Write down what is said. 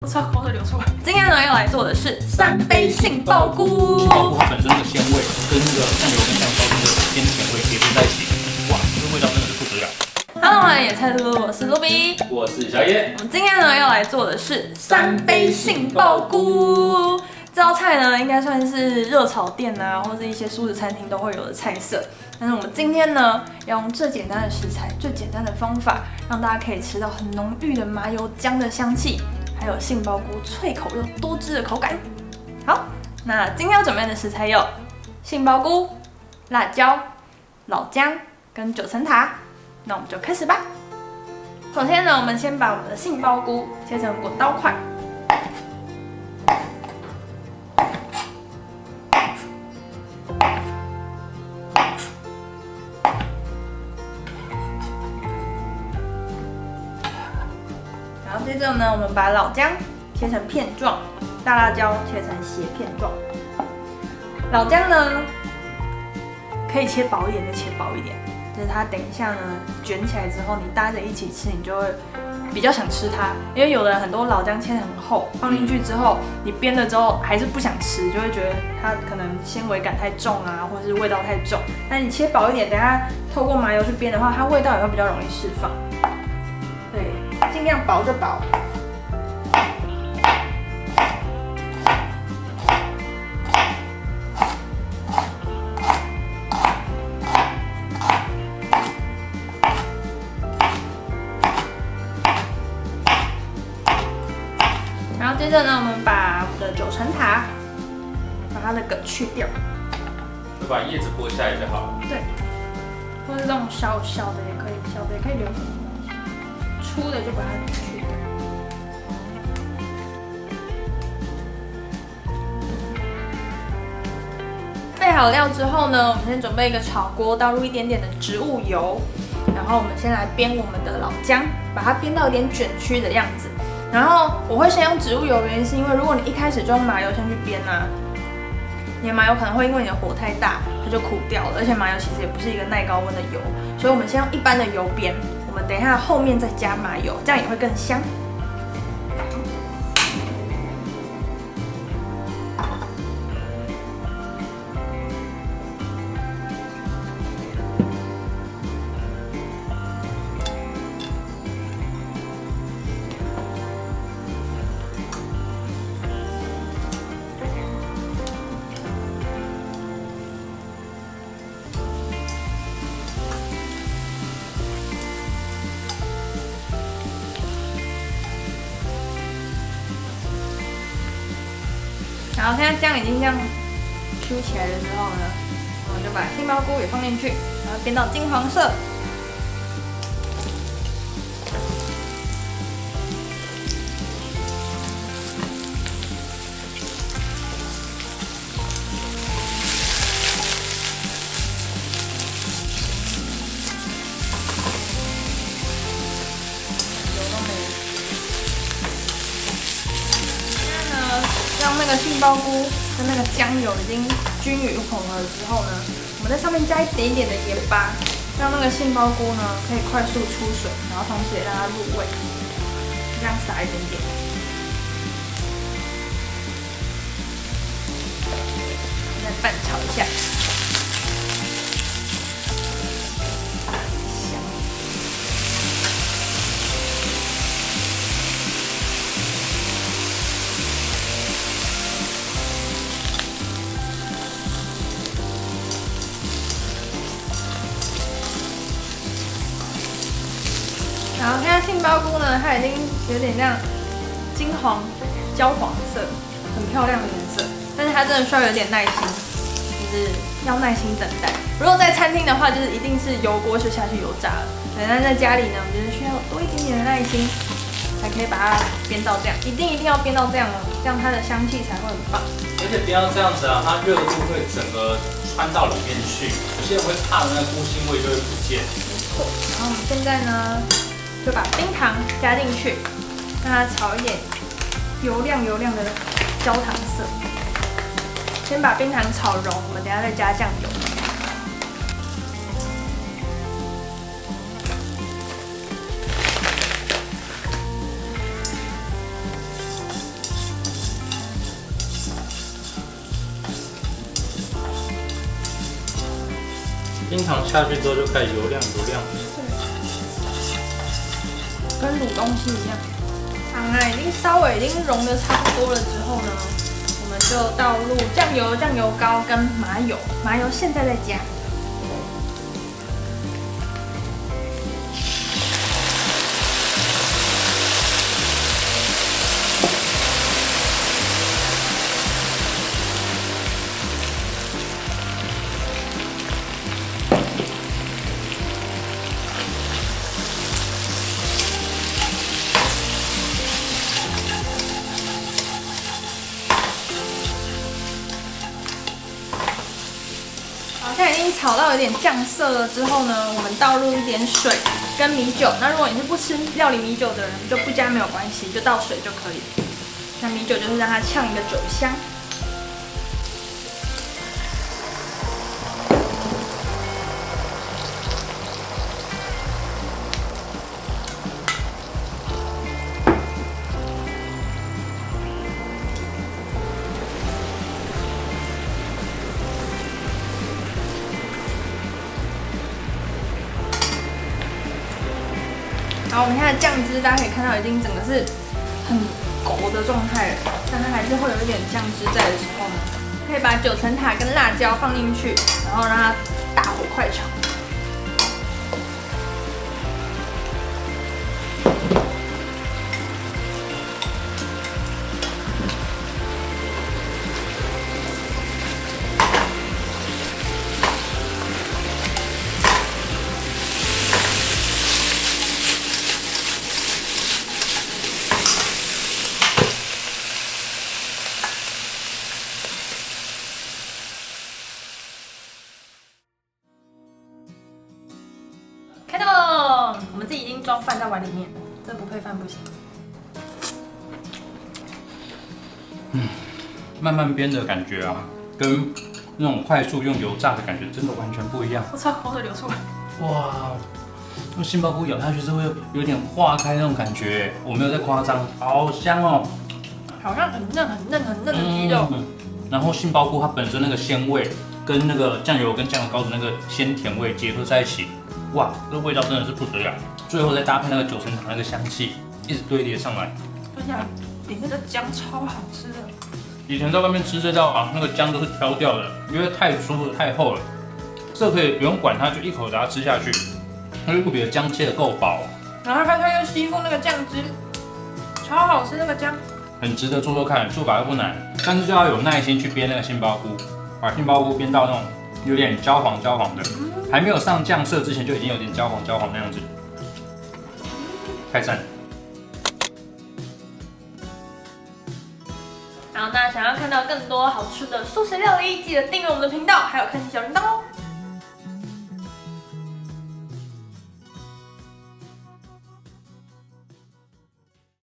操，口水流出来。今天呢要来做的是3杯杏鲍菇。杏鲍菇它本身的鲜味跟那个酱油跟酱烧的鲜甜味结合在一起，哇，这个味道真的是不得了。Hello， 野菜露露，我是露比，我是小野。我们今天呢要来做的是3杯杏鲍菇。这道菜呢应该算是热炒店啊，或是一些素食餐厅都会有的菜色。但是我们今天呢，要用最简单的食材、最简单的方法，让大家可以吃到很浓郁的麻油姜的香气，还有杏鲍菇脆口又多汁的口感。好，那今天要准备的食材有杏鲍菇、辣椒、老姜跟9层塔。那我们就开始吧。首先呢，我们先把我们的杏鲍菇切成滚刀块。然后接着呢，我们把老姜切成片状，大辣椒切成斜片状。老姜呢，可以切薄一点就切薄一点，就是它等一下呢卷起来之后，你搭着一起吃，你就会比较想吃它。因为有的人很多老姜切得很厚，放进去之后，你煸了之后还是不想吃，就会觉得它可能纤维感太重啊，或者是味道太重。但你切薄一点，等下透过麻油去煸的话，它味道也会比较容易释放。对，尽量薄就薄。然后接着呢，我们把我们的9层塔，把它的梗去掉，就把叶子剥下来就好了。对，或者这种小的也可以，小的也可以留着，粗的就把它去掉。备好料之后呢，我们先准备一个炒锅，倒入一点点的植物油，然后我们先来煸我们的老姜，把它煸到有点卷曲的样子。然后我会先用植物油，原因是因为如果你一开始就用麻油先去煸啊，你的麻油可能会因为你的火太大，它就苦掉了，而且麻油其实也不是一个耐高温的油，所以我们先用一般的油煸，我们等一下后面再加麻油，这样也会更香。然后现在姜已经这样 Q 起来了之后呢，我们就把杏鲍菇也放进去，然后煸到金黄色。让那个杏鲍菇跟那个姜油已经均匀混合之后呢，我们在上面加一点点的盐巴，让那个杏鲍菇呢可以快速出水，然后同时也让它入味。这样撒一点点，再拌炒一下。然后现在杏鲍菇呢，它已经有点这样金黄、焦黄色，很漂亮的颜色。但是它真的需要有点耐心，就是要耐心等待。如果在餐厅的话，就是一定是油锅就下去油炸了。但在家里呢，我们就是需要多一点点的耐心，才可以把它煸到这样。一定要煸到这样哦，这样它的香气才会很棒。而且煸到这样子啊，它热度会整个穿到里面去，有些人会怕的那个菇腥味就会不见。没错。然后我们现在呢，就把冰糖加进去，让它炒一点油亮的焦糖色。先把冰糖炒融，我们等一下再加酱油。冰糖下去之后就开始油亮，跟卤东西一样。糖啊，已经融的差不多了之后呢，我们就倒入酱油、酱油膏跟麻油，麻油现在再加。现在已经炒到有点酱色了之后呢，我们倒入一点水跟米酒。那如果你是不吃料理米酒的人，就不加没有关系，就倒水就可以。那米酒就是让它呛一个酒香。然后我们现在酱汁，大家可以看到已经整个是很勾的状态了，但它还是会有一点酱汁在的时候呢，可以把九层塔跟辣椒放进去，然后让它大火快炒。开动！我们自己已经装饭在碗里面，这不配饭不行。慢慢煸的感觉啊，跟那种快速用油炸的感觉真的完全不一样。我操，口水流出来！哇，那杏鲍菇咬下去是会有点化开那种感觉，我没有在夸张，好香哦，好像很嫩的鸡肉。然后杏鲍菇它本身那个鲜味，跟那个酱油跟酱油膏的那个鲜甜味结合在一起，哇，这味道真的是不得了。最后再搭配那个九层塔那个香气，一直堆叠上来。对呀，里面的姜超好吃的。以前在外面吃这道啊，那个姜都是挑掉的，因为太粗了太厚了。这可以不用管它，就一口把它吃下去。那如果比的姜切的够薄，然后它又吸附那个酱汁，超好吃那个姜。很值得做做看，做法又不难，但是就要有耐心去煸那个杏鲍菇，把杏鲍菇煸到那种有点焦黄的，还没有上酱色之前就已经有点焦黄那样子，太赞。好，那想要看到更多好吃的素食料理，记得订阅我们的频道，还有开启小铃铛哦。